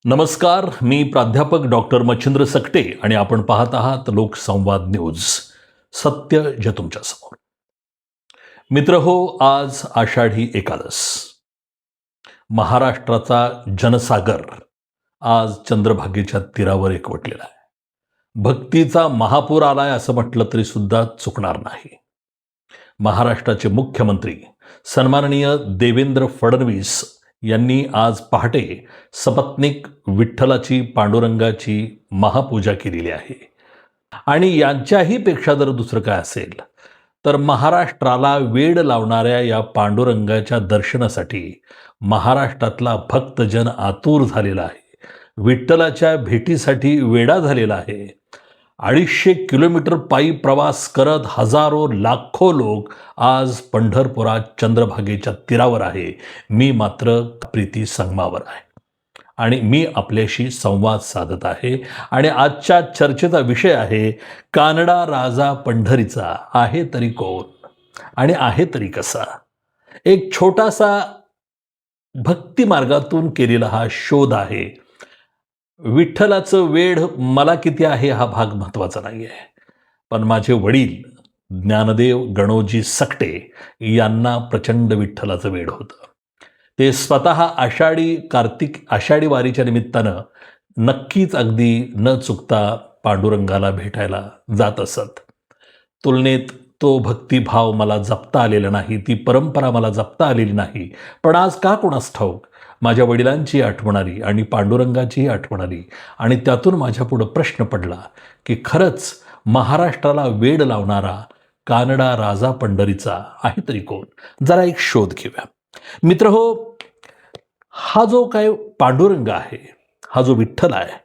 नमस्कार, मी प्राध्यापक डॉक्टर मच्छिंद्र सकटे आणि आपण पाहत आहात लोकसंवाद न्यूज. सत्य जे तुमच्या समोर. मित्रहो, आज आषाढी एकादस. महाराष्ट्राचा जनसागर आज चंद्रभागेच्या तीरावर एकवटलेला आहे. भक्तीचा महापूर आलाय असं म्हटलं तरी सुद्धा चुकणार नाही. महाराष्ट्राचे मुख्यमंत्री सन्माननीय देवेंद्र फडणवीस यांनी आज पहाटे सपत्नीक विठ्ठलाची पांडुरंगाची महापूजा केलेली आहे. आणि यांच्याही पेक्षा जर दुसरं काय असेल तर महाराष्ट्राला वेड लावणाऱ्या या पांडुरंगाच्या दर्शनासाठी महाराष्ट्रातला भक्तजन आतुर झालेला आहे. विठ्ठलाच्या भेटीसाठी वेडा झालेला आहे. 250 किलोमीटर पायी प्रवास करत हजारो लाखो लोक आज पंढरपुरात चंद्रभागेच्या तीरावर आहे. मी मात्र प्रीती संगमावर आहे आणि मी आपल्याशी संवाद साधत आहे. आणि आजच्या चर्चेचा विषय आहे कानडा राजा पंढरीचा आहे तरी कोण आणि आहे तरी कसा. एक छोटासा भक्ती मार्गातून केलेला हा शोध आहे. विठ्ठलाचं वेड मला किती आहे हा भाग महत्त्वाचा नाही आहे, पण माझे वडील ज्ञानदेव गणोजी सकटे यांना प्रचंड विठ्ठलाचं वेड होतं. ते स्वतः आषाढी वारीच्या निमित्तानं नक्कीच अगदी न चुकता पांडुरंगाला भेटायला जात असत. तुलनेत तो भक्तिभाव मला जपता आलेला नाही, ती परंपरा मला जपता आलेली नाही. पण आज का कोणास ठाऊक माझ्या वडिलांची आठवण आली आणि पांडुरंगाचीही आठवण आली आणि त्यातून माझ्यापुढं प्रश्न पडला की खरंच महाराष्ट्राला वेड लावणारा कानडा राजा पंढरीचा आहे तरी कोण. जरा एक शोध घेऊया. मित्रहो, हा जो काय पांडुरंग आहे, हा जो विठ्ठल आहे,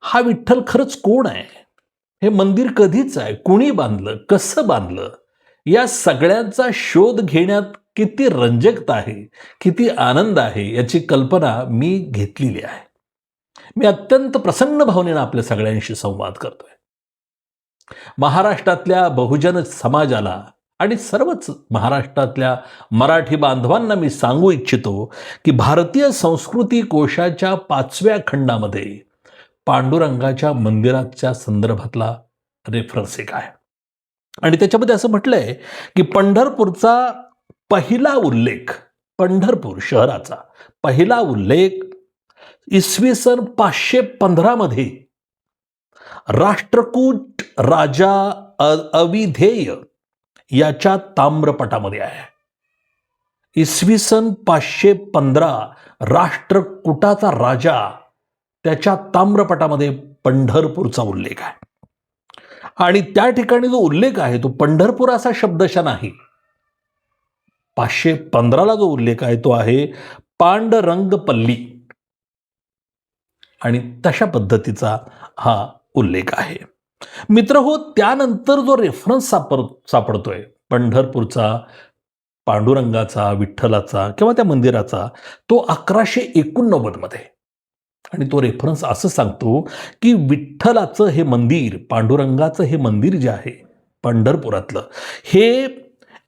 हा विठ्ठल खरंच कोण आहे? हे मंदिर कधीच आहे, कुणी बांधलं, कसं बांधलं, या सगळ्यांचा शोध घेण्यात किती रंजकता आहे, किती आनंद आहे याची कल्पना मी घेतलेली आहे. मी अत्यंत प्रसन्न भावनेनं आपल्या सगळ्यांशी संवाद करतोय. महाराष्ट्रातल्या बहुजन समाजाला आणि सर्वच महाराष्ट्रातल्या मराठी बांधवांना मी सांगू इच्छितो की भारतीय संस्कृती कोशाच्या 5व्या खंडामध्ये पांडुरंगाच्या मंदिराच्या संदर्भातला रेफरन्स एक आहे. आणि त्याच्यामध्ये असं म्हटलंय की पंढरपूरचा पहिला उल्लेख, पंढरपूर शहराचा पहिला उल्लेख इसवी सन 515 मध्ये राष्ट्रकूट राजा अविधेय याच्या ताम्रपटामध्ये आहे. इसवी सन 515 राष्ट्रकूटाचा राजा त्याच्या ताम्रपटामध्ये पंढरपूरचा उल्लेख आहे. आणि त्या ठिकाणी जो उल्लेख आहे तो पंढरपूर असा शब्दशः नाही. 515ला जो उल्लेख आहे तो आहे पांडरंगपल्ली आणि तशा पद्धतीचा हा उल्लेख आहे. मित्रहो, त्यानंतर जो रेफरन्स सापडतोय पंढरपूरचा, पांडुरंगाचा, विठ्ठलाचा किंवा त्या मंदिराचा, तो 1189 मध्ये. आणि तो रेफरन्स असं सांगतो की विठ्ठलाचं हे मंदिर, पांडुरंगाचं हे मंदिर जे आहे पंढरपुरातलं, हे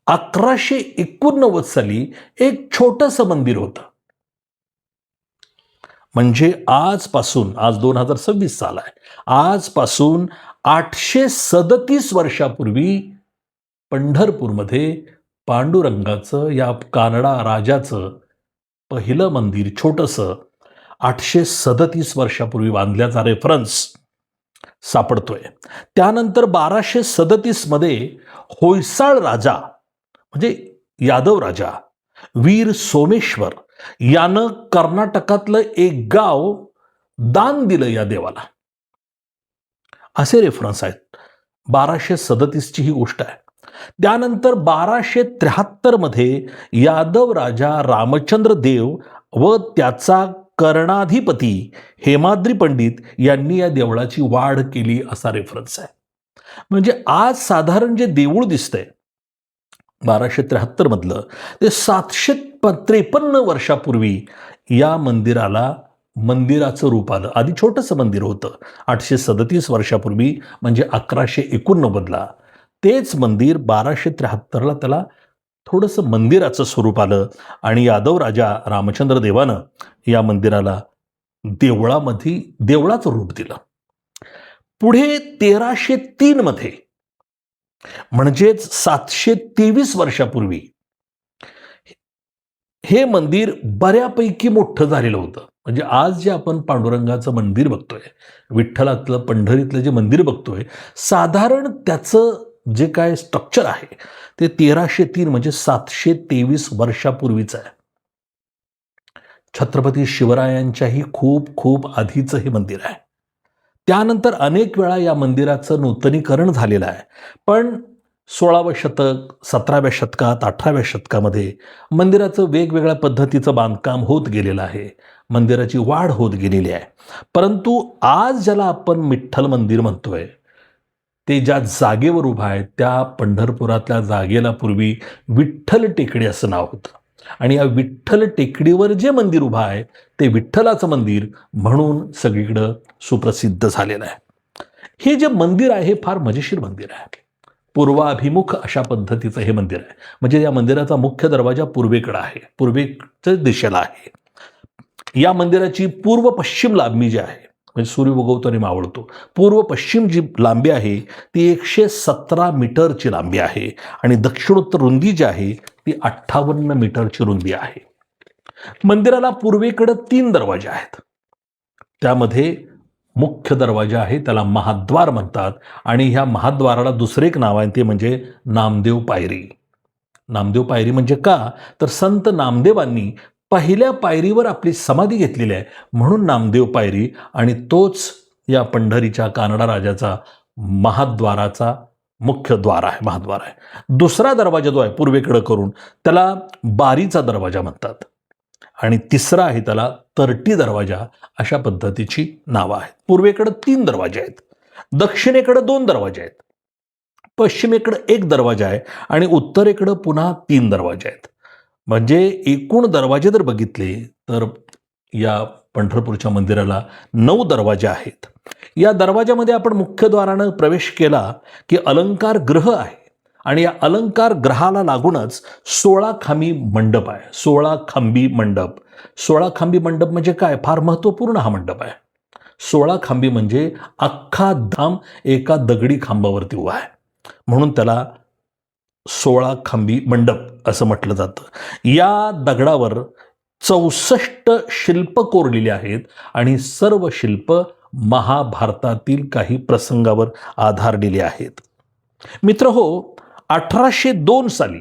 1189 साली एक छोटंसं मंदिर होतं. म्हणजे आजपासून, आज 2026 साल आहे, आजपासून 837 वर्षापूर्वी पंढरपूरमध्ये पांडुरंगाचं, या कानडा राजाचं पहिलं मंदिर छोटंसं 837 वर्षापूर्वी बांधल्याचा रेफरन्स सापडतोय. त्यानंतर 1237 मध्ये होयसाळ राजा म्हणजे यादव राजा वीर सोमेश्वर यानं कर्नाटकातलं एक गाव दान दिलं या देवाला, असे रेफरन्स आहेत. 1237 ची ही गोष्ट आहे. त्यानंतर 1273 मध्ये यादव राजा रामचंद्र देव व त्याचा कर्णाधिपती हेमाद्री पंडित यांनी या देवळाची वाढ केली असा रेफरन्स आहे. म्हणजे आज साधारण जे देऊळ दिसतंय 1273 मधलं, ते 753 वर्षापूर्वी या मंदिराला मंदिराचं रूप आलं. आधी छोटंसं मंदिर होतं 837 वर्षापूर्वी, म्हणजे 1189ला. तेच मंदिर 1273ला त्याला थोडंसं मंदिराचं स्वरूप आलं आणि यादव राजा रामचंद्र देवानं या मंदिराला देवळाचं रूप दिलं. पुढे 1303 मध्ये म्हणजेच 723 वर्षापूर्वी हे मंदिर बऱ्यापैकी मोठं झालेलं होतं. म्हणजे आज जे आपण पांडुरंगाचं मंदिर बघतोय, विठ्ठलातलं पंढरीतलं जे मंदिर बघतोय, साधारण त्याचं जे काय स्ट्रक्चर आहे ते 1303 म्हणजे 723 वर्षापूर्वीचं आहे. छत्रपती शिवरायांच्याही खूप खूप आधीचं हे मंदिर आहे. त्यानंतर अनेक वेळा या मंदिराचं नूतनीकरण झालेलं आहे. पण 16वं शतक, 17व्या शतकात, 18व्या शतकामध्ये मंदिराचं वेगवेगळ्या पद्धतीचं बांधकाम होत गेलेलं आहे. मंदिराची वाढ होत गेलेली आहे. परंतु आज ज्याला आपण विठ्ठल मंदिर म्हणतोय, ते ज्या जागेवर उभं आहे त्या पंढरपुरातल्या जागेला पूर्वी विठ्ठल टेकडी असं नाव होतं. आणि या विठ्ठल टेकडीवर जे मंदिर उभं आहे ते विठ्ठलाचं मंदिर म्हणून सगळीकडं सुप्रसिद्ध झालेलं आहे. हे जे मंदिर आहे हे फार मजेशीर मंदिर आहे. पूर्वाभिमुख अशा पद्धतीचं हे मंदिर आहे. म्हणजे या मंदिराचा मुख्य दरवाजा पूर्वेकडे आहे, पूर्वेच्या दिशेला आहे. या मंदिराची पूर्व पश्चिम लांबी जी आहे, म्हणजे सूर्य उगवतो आणि मावळतो, पूर्व पश्चिम जी लांबी आहे ती 117 मीटरची लांबी आहे आणि दक्षिणोत्तर रुंदी जी आहे ती 58 मीटरची रुंदी आहे. मंदिराला पूर्वेकडे 3 दरवाजे आहेत. त्यामध्ये मुख्य दरवाजा आहे त्याला महाद्वार म्हणतात आणि ह्या महाद्वाराला दुसरे एक नाव आहे ते म्हणजे नामदेव पायरी. नामदेव पायरी म्हणजे का, तर संत नामदेवांनी पहिल्या पायरीवर आपली समाधी घेतलेली आहे म्हणून नामदेव पायरी, आणि तोच या पंढरीच्या कानडा राजाचा महाद्वाराचा मुख्य द्वार आहे, महाद्वार आहे. दुसरा दरवाजा जो आहे पूर्वेकडे करून त्याला बारीचा दरवाजा म्हणतात आणि तिसरा आहे त्याला तरटी दरवाजा. अशा पद्धतीची नावं आहेत. पूर्वेकडे 3 दरवाजे आहेत, दक्षिणेकडे 2 दरवाजे आहेत, पश्चिमेकडे 1 दरवाजा आहे आणि उत्तरेकडे पुन्हा 3 दरवाजे आहेत. म्हणजे एकूण दरवाजे जर बघितले तर या पंढरपूरच्या मंदिराला 9 दरवाजे आहेत. या दरवाजामध्ये आपण मुख्यद्वारानं प्रवेश केला की अलंकार ग्रह आहे आणि या अलंकार ग्रहाला लागूनच 16 खांबी मंडप आहे. 16 खांबी मंडप. 16 खांबी मंडप म्हणजे काय, फार महत्त्वपूर्ण हा मंडप आहे. 16 खांबी म्हणजे अख्खा धाम एका दगडी खांबावरती उभा आहे म्हणून त्याला 16 खांबी मंडप असं म्हटलं जातं. या दगडावर 64 शिल्प कोरलेली आहेत आणि सर्व शिल्प महाभारतातील काही प्रसंगावर आधारलेली आहेत. मित्रहो, 1802 साली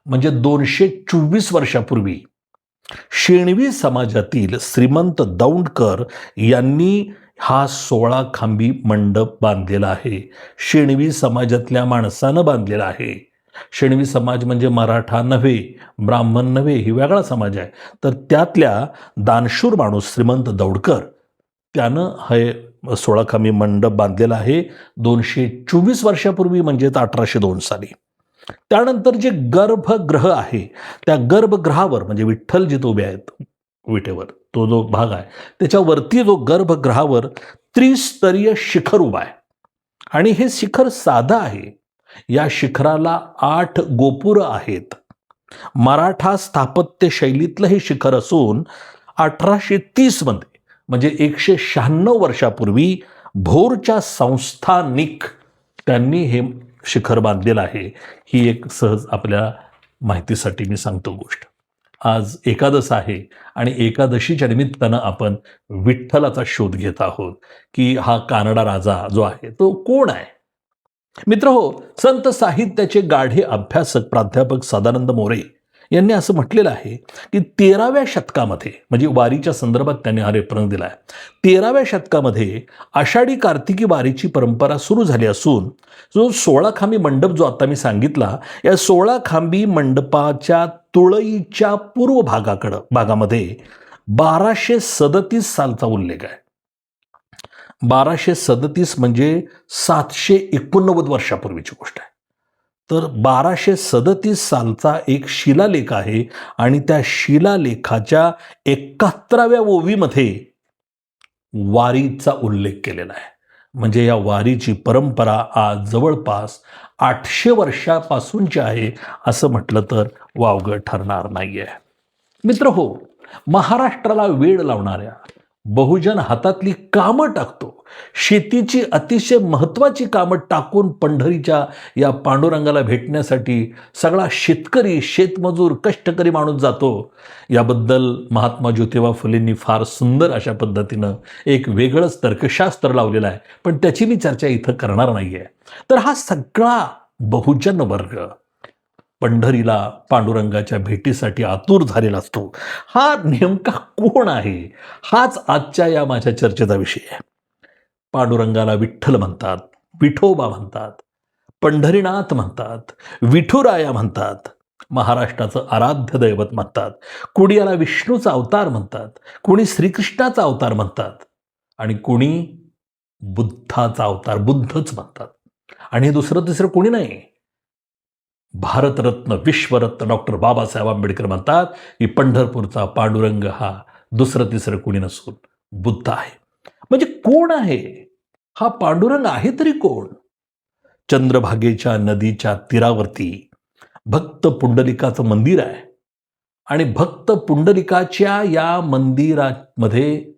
म्हणजे 224 वर्षापूर्वी शेणवी समाजातील श्रीमंत दौंडकर यांनी हा 16 खांबी मंडप बांधलेला आहे. शेणवी समाजातल्या माणसानं बांधलेला आहे. शेणवी समाज म्हणजे मराठा नव्हे, ब्राह्मण नव्हे, ही वेगळा समाज आहे. तर त्यातल्या दानशूर माणूस श्रीमंत दौंडकर त्यानं हे 16 खांबी मंडप बांधलेला आहे 224 वर्षापूर्वी म्हणजेच 1802 साली. त्यानंतर जे गर्भगृह आहे त्या गर्भगृहावर म्हणजे विठ्ठल जिथे उभे आहेत विटेवर, तो जो भाग आहे त्याच्यावरती जो गर्भगृहावर त्रिस्तरीय शिखर उभा आहे आणि हे शिखर साधं आहे. या शिखराला 8 गोपुरं आहेत. मराठा स्थापत्य शैलीतलं हे शिखर असून 1830 मध्ये म्हणजे 196 वर्षापूर्वी भोरच्या संस्थानिक त्यांनी हे शिखर बांधलेलं आहे. ही एक सहज आपल्या माहितीसाठी मी सांगतो गोष्ट. आज एकादश आहे आणि एकादशीच्या निमित्तानं आपण विठ्ठलाचा शोध घेत आहोत की हा कानडा राजा जो आहे तो कोण आहे. मित्रहो, संत साहित्याचे गाढे अभ्यासक प्राध्यापक सदानंद मोरे यांनी असं म्हटलेलं आहे की 13व्या शतकामध्ये म्हणजे वारीच्या संदर्भात त्यांनी हा रेफरन्स दिला आहे. 13व्या शतकामध्ये आषाढी कार्तिकी वारीची परंपरा सुरू झाली असून जो 16 खांबी मंडप जो आता मी सांगितला, या 16 खांबी मंडपाच्या तुळईच्या पूर्व भागामध्ये 1237 सालचा उल्लेख आहे. 1237 म्हणजे 789 वर्षापूर्वीची गोष्ट आहे. तर 1237 सालचा एक शिलालेख आहे आणि त्या शिलालेखाच्या 71व्या ओवीमध्ये वारीचा उल्लेख केलेला आहे. म्हणजे या वारीची परंपरा आज जवळपास 800 वर्षापासूनची आहे असं म्हटलं तर वावगं ठरणार नाहीये. मित्रहो, महाराष्ट्राला वेड लावणाऱ्या, बहुजन हातातली कामं टाकतो, शेतीची अतिशय महत्त्वाची कामं टाकून पंढरीच्या या पांडुरंगाला भेटण्यासाठी सगळा शेतकरी, शेतमजूर, कष्टकरी माणूस जातो. याबद्दल महात्मा ज्योतिबा फुलेंनी फार सुंदर अशा पद्धतीनं एक वेगळंच तर्कशास्त्र लावलेलं आहे, पण त्याची मी चर्चा इथं करणार नाही आहे. तर हा सगळा बहुजन वर्ग पंढरीला पांडुरंगाच्या भेटीसाठी आतुर झालेला असतो. हा नेमका कोण आहे? हाच आजच्या या माझ्या चर्चेचा विषय आहे. पांडुरंगाला विठ्ठल म्हणतात, विठोबा म्हणतात, पंढरीनाथ म्हणतात, विठुराया म्हणतात, महाराष्ट्राचं आराध्य दैवत म्हणतात. कुणी याला विष्णूचा अवतार म्हणतात, कुणी श्रीकृष्णाचा अवतार म्हणतात आणि कुणी बुद्धाचा अवतार, बुद्धच म्हणतात. आणि हे दुसरं तिसरं कोणी नाही, भारतरत्न, विश्वरत्न डॉक्टर बाबासाहेब आंबेडकर म्हणतात की पंढरपूरचा पांडुरंग हा दुसरं तिसरं कोणी नसून बुद्ध आहे. म्हणजे कोण आहे हा पांडुरंग? आहे तरी कोण? चंद्रभागेच्या नदीच्या तीरावरती भक्त पुंडलिकाचं मंदिर आहे आणि भक्त पुंडलिकाच्या या मंदिरामध्ये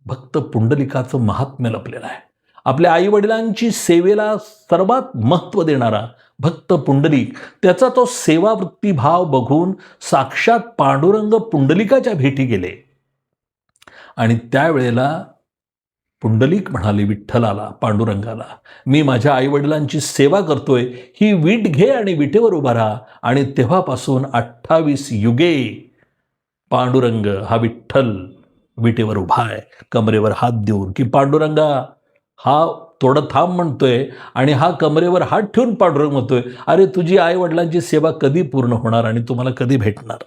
भक्त पुंडलिकाचं महात्म्य लपलेलं आहे. आपल्या आईवडिलांची सेवेला सर्वात महत्त्व देणारा भक्त पुंडलिक, त्याचा तो सेवावृत्ती भाव बघून साक्षात पांडुरंग पुंडलिकाच्या भेटी गेले आणि त्यावेळेला पुंडलिक म्हणाले विठ्ठलाला, पांडुरंगाला, मी माझ्या आईवडिलांची सेवा करतोय, ही वीट घे आणि विटेवर उभा राहा. आणि तेव्हापासून 28 युगे पांडुरंग हा विठ्ठल विटेवर उभा आहे, कमरेवर हात देऊन, की पांडुरंगा हा थोडं थांब म्हणतोय आणि हा कमरेवर हात ठेवून पांडुरंग म्हणतोय, अरे तुझी आई वडिलांची सेवा कधी पूर्ण होणार आणि तुम्हाला कधी भेटणार?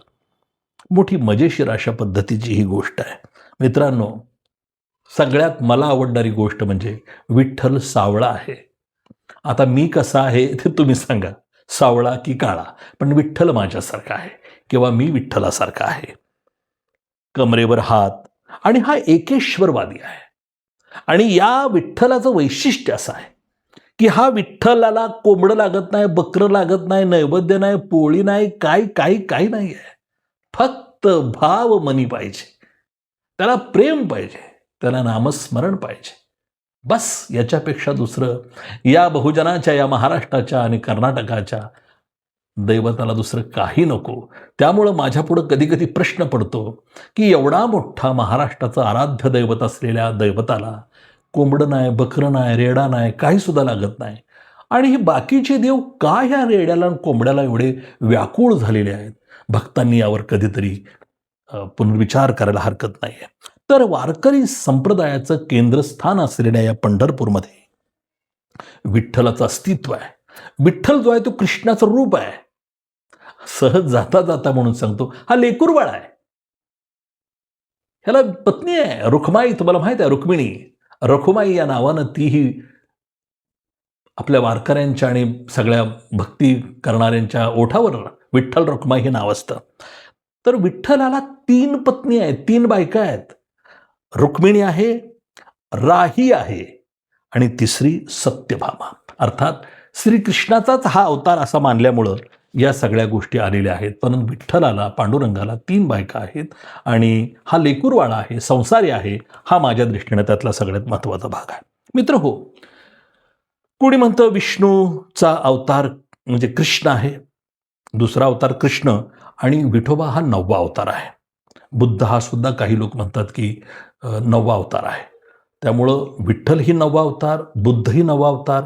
मोठी मजेशीर अशा पद्धतीची ही गोष्ट आहे. मित्रांनो, सगळ्यात मला आवडणारी गोष्ट म्हणजे विठ्ठल सावळा आहे. आता मी कसा आहे ते तुम्ही सांगा, सावळा की काळा? पण विठ्ठल माझ्यासारखा आहे किंवा मी विठ्ठलासारखा आहे. कमरेवर हात, आणि हा एकेश्वरवादी आहे. आणि या विठ्ठलाचं वैशिष्ट्य असं आहे की हा विठ्ठलाला कोंबडं लागत नाही, बकरं लागत नाही, नैवेद्य नाही, पोळी नाही, काही नाही आहे. फक्त भाव मनी पाहिजे, त्याला प्रेम पाहिजे, त्याला नामस्मरण पाहिजे. बस याच्यापेक्षा दुसरं या बहुजनाच्या, या महाराष्ट्राच्या आणि कर्नाटकाच्या दैवताला दुसरं काही नको. त्यामुळं माझ्यापुढं कधी कधी प्रश्न पडतो की एवढा मोठा महाराष्ट्राचं आराध्य दैवत असलेल्या दैवताला कोंबडं नाही, बकरं नाही, रेडा नाही, काही सुद्धा लागत नाही. आणि हे बाकीचे देव का ह्या रेड्याला आणि कोंबड्याला एवढे व्याकुळ झालेले आहेत? भक्तांनी यावर कधीतरी पुनर्विचार करायला हरकत नाही आहे. तर वारकरी संप्रदायाचं केंद्रस्थान असलेल्या या पंढरपूरमध्ये विठ्ठलाचं अस्तित्व आहे. विठ्ठल जो आहे तो कृष्णाचं रूप आहे. सहज जाता जाता म्हणून सांगतो, हा लेकूरबाळ आहे. ह्याला पत्नी आहे रुक्माई, तुम्हाला माहित आहे रुक्मिणी. रखुमाई या नावानं तीही आपल्या वारकऱ्यांच्या आणि सगळ्या भक्ती करणाऱ्यांच्या ओठावर विठ्ठल रखुमाई हे नाव असतं. तर विठ्ठलाला 3 पत्नी आहेत, 3 बायका आहेत. रुक्मिणी आहे, राही आहे आणि तिसरी सत्यभामा. अर्थात श्रीकृष्णाचाच हा अवतार असा मानल्यामुळं या सगळ्या गोष्टी आलेल्या आहेत. पण विठ्ठलाला, पांडुरंगाला 3 बायका आहेत आणि हा लेकूरवाळा आहे, संसारी आहे. हा माझ्या दृष्टीने त्यातला सगळ्यात महत्त्वाचा भाग आहे. मित्र हो, कोणी म्हणतं विष्णूचा अवतार म्हणजे कृष्ण आहे, दुसरा अवतार कृष्ण, आणि विठोबा हा 9वा अवतार आहे. बुद्ध हा सुद्धा काही लोक म्हणतात की 9वा अवतार आहे. त्यामुळं विठ्ठल ही 9वा अवतार, बुद्ध ही 9वा अवतार,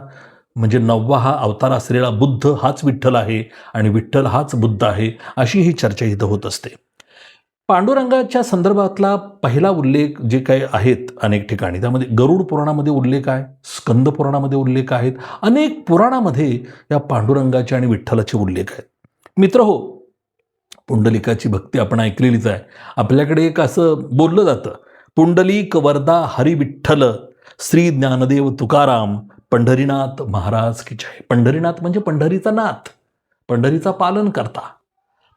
म्हणजे 9वा हा अवतार असलेला बुद्ध हाच विठ्ठल आहे आणि विठ्ठल हाच बुद्ध आहे, अशी ही चर्चा इथं होत असते. पांडुरंगाच्या संदर्भातला पहिला उल्लेख जे काही आहेत अनेक ठिकाणी, त्यामध्ये गरुड पुराणामध्ये उल्लेख आहे, स्कंद पुराणामध्ये उल्लेख आहेत, अनेक पुराणामध्ये या पांडुरंगाचे आणि विठ्ठलाचे उल्लेख आहेत. मित्र हो, पुंडलिकाची भक्ती आपण ऐकलेलीच आहे. आपल्याकडे एक असं बोललं जातं, पुंडलिक वरदा हरी विठ्ठल, श्री ज्ञानदेव तुकाराम, पंढरीनाथ महाराज की जय. पंढरीनाथ म्हणजे पंढरीचा नाथ, पंढरीचा पालन करता.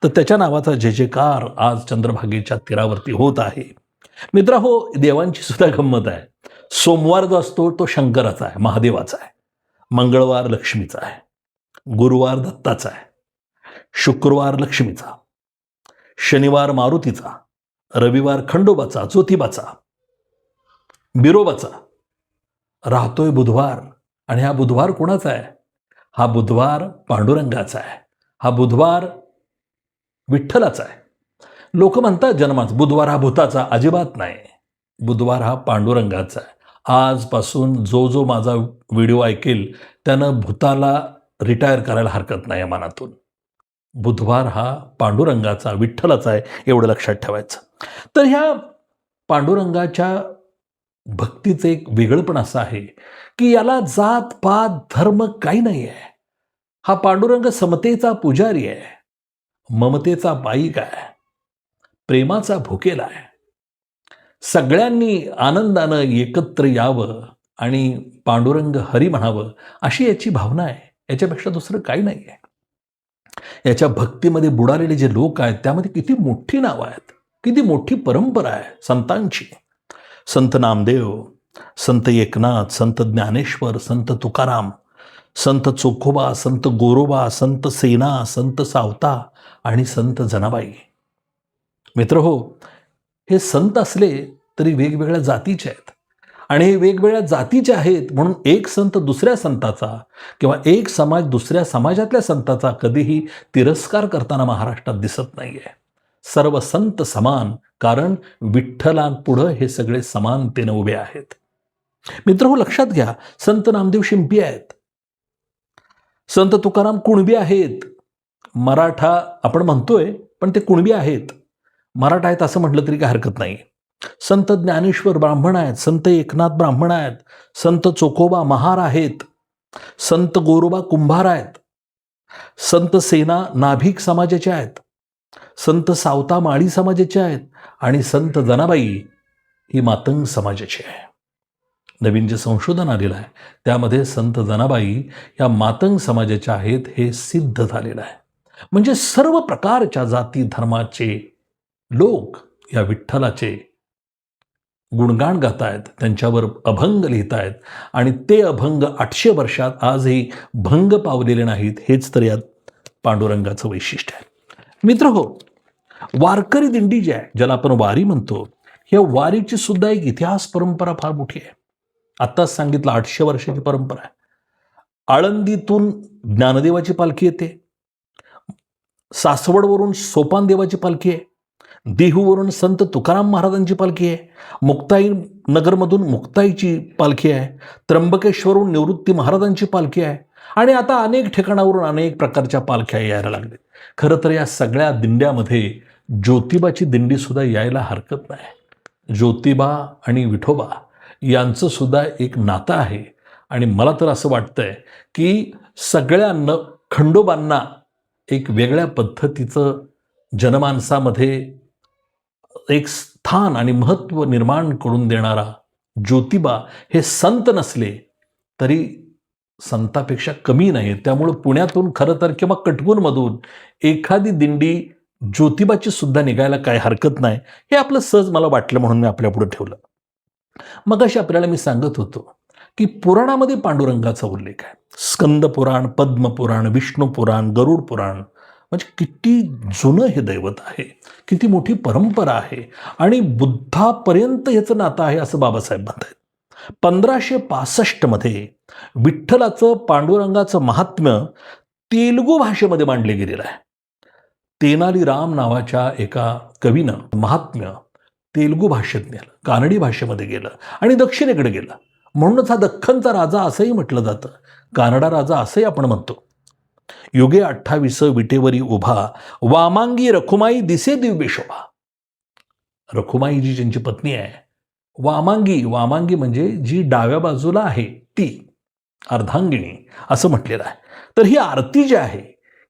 तर त्याच्या नावाचा जय जयकार आज चंद्रभागेच्या तीरावरती होत आहे. मित्र हो, देवांची सुद्धा गंमत आहे. सोमवार जो असतो तो शंकराचा आहे, महादेवाचा आहे. मंगळवार लक्ष्मीचा आहे, गुरुवार दत्ताचा आहे, शुक्रवार लक्ष्मीचा, शनिवार मारुतीचा, रविवार खंडोबाचा, ज्योतिबाचा, बिरोबाचा राहतोय बुधवार, आणि हा बुधवार कोणाचा आहे? हा बुधवार पांडुरंगाचा आहे, हा बुधवार विठ्ठलाचा आहे. लोक म्हणतात जन्मात बुधवार हा भूताचा, अजिबात नाही. बुधवार हा पांडुरंगाचा आहे. आजपासून जो जो माझा व्हिडिओ ऐकेल त्यानं भूताला रिटायर करायला हरकत नाही मनातून. बुधवार हा पांडुरंगाचा, विठ्ठलाचा आहे, एवढं लक्षात ठेवायचं. तर ह्या पांडुरंगाच्या भक्तीचं एक वेगळंपण असं आहे की याला जात पात धर्म काही नाही आहे. हा पांडुरंग समतेचा पुजारी आहे, ममतेचा पाईक आहे, प्रेमाचा भुकेला आहे. सगळ्यांनी आनंदानं एकत्र यावं आणि पांडुरंग हरी म्हणावं अशी याची भावना आहे. याच्यापेक्षा दुसरं काही नाही आहे. याच्या भक्तीमध्ये बुडालेले जे लोक आहेत त्यामध्ये किती मोठी नावं आहेत, किती मोठी परंपरा आहे संतांची. संत नामदेव, संत एकनाथ, संत ज्ञानेश्वर, संत तुकाराम, संत चोखोबा, संत गोरोबा, संत सेना, संत सावता आणि संत जनाबाई. मित्र हो, हे संत असले तरी वेगवेगळ्या जातीचे आहेत, आणि हे वेगवेगळ्या जातीचे आहेत म्हणून एक संत दुसऱ्या संताचा किंवा एक समाज दुसऱ्या समाजातल्या संताचा कधीही तिरस्कार करताना महाराष्ट्रात दिसत नाहीये. सर्व संत समान, कारण विठ्ठलांपुढं हे सगळे समानतेनं उभे आहेत. मित्र हो, लक्षात घ्या, संत नामदेव शिंपी आहेत, संत तुकाराम कुणबी आहेत. मराठा आपण म्हणतोय पण ते कुणबी आहेत, मराठा आहेत असं म्हटलं तरी काही हरकत नाही. संत ज्ञानेश्वर ब्राह्मण आहेत, संत एकनाथ ब्राह्मण आहेत, संत चोखोबा महार आहेत, संत गोरोबा कुंभार आहेत, संत सेना नाभिक समाजाचे आहेत, संत सावता माळी समाजाचे आहेत, आणि संत जनाबाई ही मातंग समाजाची आहे. नवीन जे संशोधन आलेलं आहे त्यामध्ये संत जनाबाई या मातंग समाजाच्या आहेत हे सिद्ध झालेलं आहे. म्हणजे सर्व प्रकारच्या जाती धर्माचे लोक या विठ्ठलाचे गुणगान गात आहेत, त्यांच्यावर अभंग लिहित आहेत, आणि ते अभंग 800 वर्षात आजही भंग पावलेले नाहीत. हेच तर यात पांडुरंगाचं वैशिष्ट्य आहे. मित्र हो, वारकरी दिंडी जी आहे, ज्याला आपण वारी म्हणतो, या वारीची सुद्धा एक इतिहास परंपरा फार मोठी आहे. आत्ताच सांगितलं 800 वर्षाची परंपरा आहे. आळंदीतून ज्ञानदेवाची पालखी येते, सासवडवरून सोपान देवाची पालखी आहे, देहूवरून संत तुकाराम महाराजांची पालखी आहे, मुक्ताई नगरमधून मुक्ताईची पालखी आहे, त्र्यंबकेश्वरहून निवृत्ती महाराजांची पालखी आहे, आणि आता अनेक ठिकाणावरून अनेक प्रकारच्या पालख्या यायला लागल्या. खरं तर या सगळ्या दिंड्यामध्ये ज्योतिबाची दिंडी सुद्धा यायला हरकत नाही. ज्योतिबा आणि विठोबा यांचं सुद्धा एक नातं आहे, आणि मला तर असं वाटतंय की सगळ्या खंडोबांना एक वेगळ्या पद्धतीचं जनमानसामध्ये एक स्थान आणि महत्त्व निर्माण करून देणारा ज्योतिबा हे संत नसले तरी संतापेक्षा कमी नाही. त्यामुळं पुण्यातून खरं तर किंवा कटकूरमधून एखादी दिंडी ज्योतिबाची सुद्धा निघायला काही हरकत नाही. हे आपलं सहज मला वाटलं म्हणून मी आपल्यापुढे ठेवलं. मगाशी आपल्याला मी सांगत होतो की पुराणामध्ये पांडुरंगाचा उल्लेख आहे. स्कंद पुराण, पद्म पुराण, विष्णू पुराण, गरुड पुराण, म्हणजे किती जुनं हे दैवत आहे, किती मोठी परंपरा आहे, आणि बुद्धापर्यंत याचं नातं आहे असं बाबासाहेब म्हणतात. 1565 मध्ये विठ्ठलाचं पांडुरंगाचं महात्म्य तेलुगू भाषेमध्ये मांडले गेलेलं आहे. तेनाली राम नावाच्या एका कवीनं महात्म्य तेलुगू भाषेत नेलं, कानडी भाषेमध्ये गेलं आणि दक्षिणेकडे गेलं. म्हणूनच हा दख्खनचा राजा असंही म्हटलं जातं, कानडा राजा असंही आपण म्हणतो. युगे 28 विटेवरी उभा, वामांगी रखुमाई दिसे दिव्य शोभा. रखुमाई जी ज्यांची पत्नी आहे, वामांगी, वामांगी म्हणजे जी डाव्या बाजूला आहे ती, अर्धांगिणी असं म्हटलेलं आहे. तर ही आरती जी आहे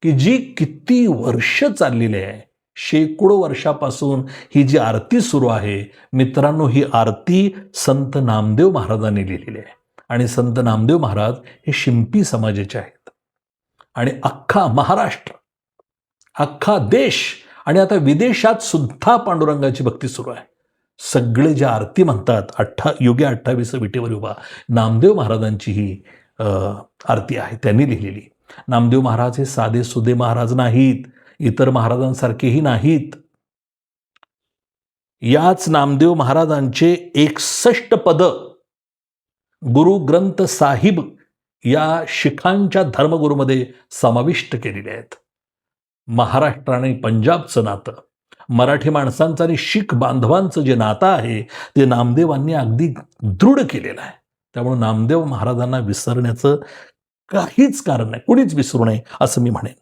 की जी किती वर्ष चाललेली आहे, शेकडो वर्षापासून ही जी आरती सुरू आहे मित्रांनो, ही आरती संत नामदेव महाराजांनी लिहिलेली आहे. आणि संत नामदेव महाराज हे शिंपी समाजाचे आहेत. आणि अख्खा महाराष्ट्र, अख्खा देश आणि आता विदेशात सुद्धा पांडुरंगाची भक्ती सुरू आहे. सगळे जे आरती म्हणतात, युगे 28 विटेवर उभा, नामदेव महाराजांची ही आरती आहे, त्यांनी लिहिलेली. नामदेव महाराज हे साधे सुधे महाराज नाहीत, इतर महाराजांसारखेही नाहीत. याच नामदेव महाराजांचे 61 पदं गुरु ग्रंथ साहिब या शिखांच्या धर्मगुरूमध्ये समाविष्ट केलेले आहेत. महाराष्ट्र आणि पंजाबचं नातं, मराठी माणसांचं आणि शीख बांधवांचं जे नातं आहे ते नामदेवांनी अगदी दृढ केलेलं आहे. त्यामुळे नामदेव महाराजांना विसरण्याचं काहीच कारण नाही, कुणीच विसरू नये असं मी म्हणेन.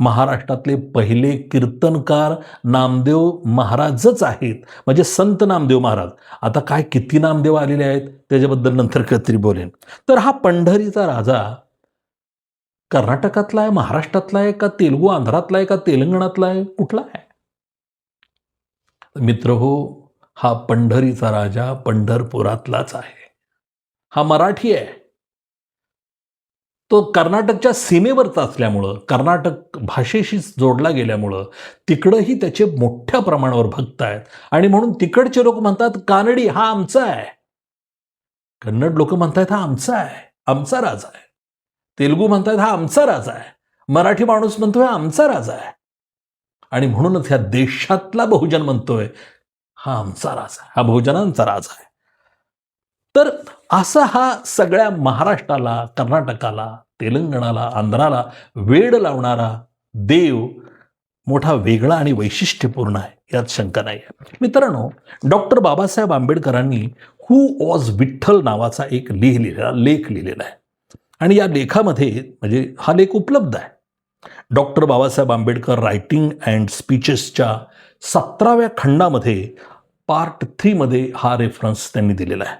महाराष्ट्रातले पहिले कीर्तनकार नामदेव महाराजच आहेत, म्हणजे संत नामदेव महाराज. आता काय किती नामदेव आलेले आहेत त्याच्याबद्दल नंतर कधीतरी बोलेन. तर हा पंढरीचा राजा कर्नाटकातला आहे, महाराष्ट्रातला आहे, का तेलुगू आंध्रातला आहे, का तेलंगणातला आहे, कुठला आहे? मित्र हो, हा पंढरीचा राजा पंढरपुरातलाच आहे. हा मराठी आहे. तो कर्नाटकच्या सीमेवरचा असल्यामुळं, कर्नाटक भाषेशी जोडला गेल्यामुळं तिकडंही त्याचे मोठ्या प्रमाणावर भक्त आहेत. आणि म्हणून तिकडचे लोक म्हणतात कानडी हा आमचा आहे, कन्नड लोक म्हणतात हा आमचा आहे, आमचा राजा आहे, तेलुगू म्हणतात हा आमचा राजा आहे, मराठी माणूस म्हणतोय आमचा राजा आहे. आणि म्हणूनच ह्या देशातला बहुजन म्हणतोय हा आमचा राजा आहे, हा बहुजनांचा राजा आहे. तर असा हा सगळ्या महाराष्ट्राला, कर्नाटकाला, तेलंगणाला, आंध्राला वेड लावणारा देव मोठा वेगळा आणि वैशिष्ट्यपूर्ण आहे, यात शंका नाही आहे. मित्रांनो, डॉक्टर बाबासाहेब आंबेडकरांनी हू वॉज विठ्ठल नावाचा एक लेख लिहिलेला आहे. आणि या लेखामध्ये म्हणजे हा लेख उपलब्ध आहे. Doctor Babasaheb Ambedkar writing and स्पीचेसच्या 17व्या खंडामध्ये पार्ट 3 मध्ये हा रेफरन्स त्यांनी दिलेला आहे.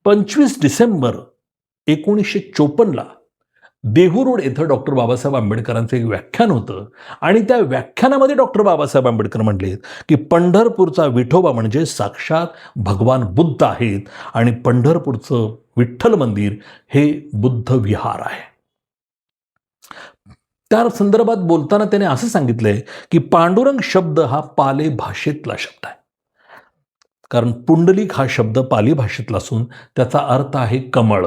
25 डिसेंबर 1954ला देहू रोड येथे डॉक्टर बाबासाहेब आंबेडकरांचं एक व्याख्यान होतं. आणि त्या व्याख्यानामध्ये डॉक्टर बाबासाहेब आंबेडकर म्हटले की पंढरपूरचा विठोबा म्हणजे साक्षात भगवान बुद्ध आहेत आणि पंढरपूरचं विठ्ठल मंदिर हे बुद्ध विहार आहे. त्या संदर्भात बोलताना त्याने असं सांगितलंय की पांडुरंग शब्द हा पाली भाषेतला शब्द आहे. कारण पुंडलिक हा शब्द पाली भाषेतला असून त्याचा अर्थ आहे कमळ.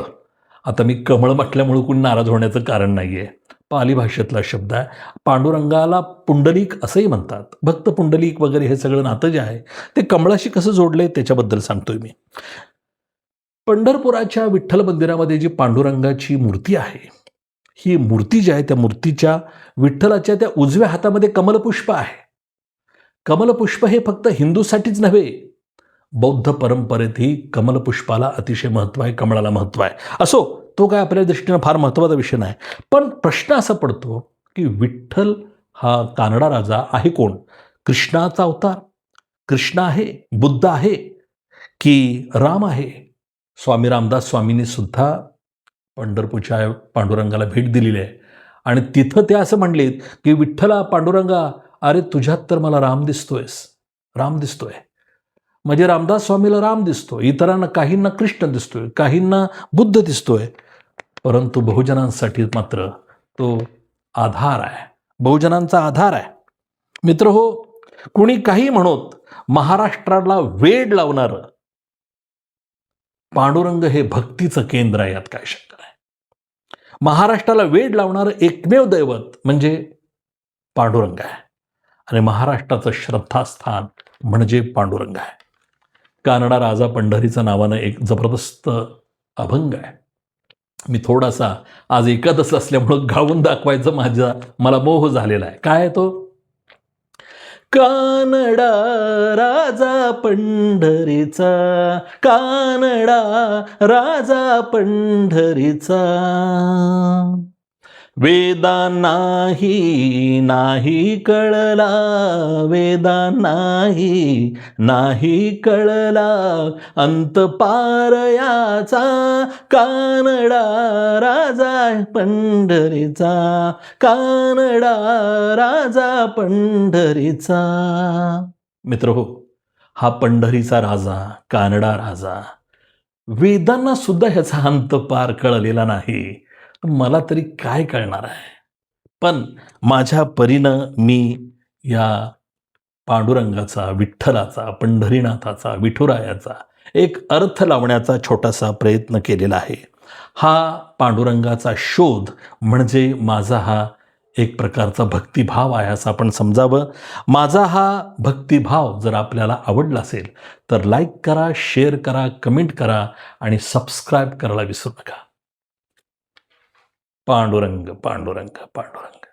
आता मी कमळ म्हटल्यामुळे कोणी नाराज होण्याचं कारण नाही आहे. पाली भाषेतला शब्द आहे. पांडुरंगाला पुंडलिक असंही म्हणतात. भक्त पुंडलिक वगैरे हे सगळं नातं जे आहे ते कमळाशी कसं जोडलंय त्याच्याबद्दल सांगतोय मी. पंढरपुराच्या विठ्ठल मंदिरामध्ये जी पांडुरंगाची मूर्ती आहे, ही मूर्ती जी आहे त्या मूर्तीच्या विठ्ठलाच्या त्या उजव्या हातामध्ये कमलपुष्प आहे. कमलपुष्प हे फक्त हिंदूसाठीच नव्हे, बौद्ध परंपरेतही कमलपुष्पाला अतिशय महत्त्व आहे, कमळाला महत्त्व आहे. असो, तो काय आपल्या दृष्टीनं फार महत्त्वाचा विषय नाही. पण प्रश्न असा पडतो की विठ्ठल हा कानडा राजा आहे कोण? कृष्णाचा अवतार? कृष्ण आहे, बुद्ध आहे की राम आहे? स्वामी रामदास स्वामींनी सुद्धा पंढरपूरच्या पांडुरंगाला भेट दिलेली आहे. आणि तिथं ते असं म्हणलेत की विठ्ठला, पांडुरंगा, अरे तुझ्यात तर मला राम दिसतोय. म्हणजे रामदास स्वामीला राम दिसतो, इतरांना काहींना कृष्ण दिसतोय, काहींना बुद्ध दिसतोय. परंतु बहुजनांसाठी मात्र तो आधार आहे, बहुजनांचा आधार आहे. मित्र हो, कुणी काही म्हणोत, महाराष्ट्राला वेड लावणारं पांडुरंग हे भक्तीचं केंद्र आहे, यात काय शंका नाही. महाराष्ट्राला वेड लावणारं एकमेव दैवत म्हणजे पांडुरंग आहे. आणि महाराष्ट्राचं श्रद्धास्थान म्हणजे पांडुरंग आहे. कानडा राजा पंढरीचं नावानं एक जबरदस्त अभंग आहे. मी थोडासा आज एकादश असल्यामुळं गाऊन दाखवायचं मला मोह झालेला आहे. काय आहे तो? कानडा राजा पंढरीचा, कानडा राजा पंढरीचा, वेदा नाही कळला, वेदा नाही कळला, अंत पार याचा, कानडा राजा पंढरीचा, कानडा राजा पंढरीचा. मित्र हो, हा पंढरीचा राजा, कानडा राजा, वेदांना सुद्धा ह्याचा अंत पार कळलेला नाही. मला तरी काय कळणार आहे. पण माझ्या परीनं मी या पांडुरंगाचा, विठ्ठलाचा, पंढरीनाथाचा, विठुरायाचा एक अर्थ लावण्याचा छोटासा प्रयत्न केलेला आहे. हा पांडुरंगाचा शोध म्हणजे माझा हा एक प्रकारचा भक्तिभाव आहे असं आपण समजावं. माझा हा भक्तिभाव जर आपल्याला आवडला असेल तर लाईक करा, शेअर करा, कमेंट करा आणि सबस्क्राईब करायला विसरू नका. पांडुरंग, पांडुरंग, पांडुरंग.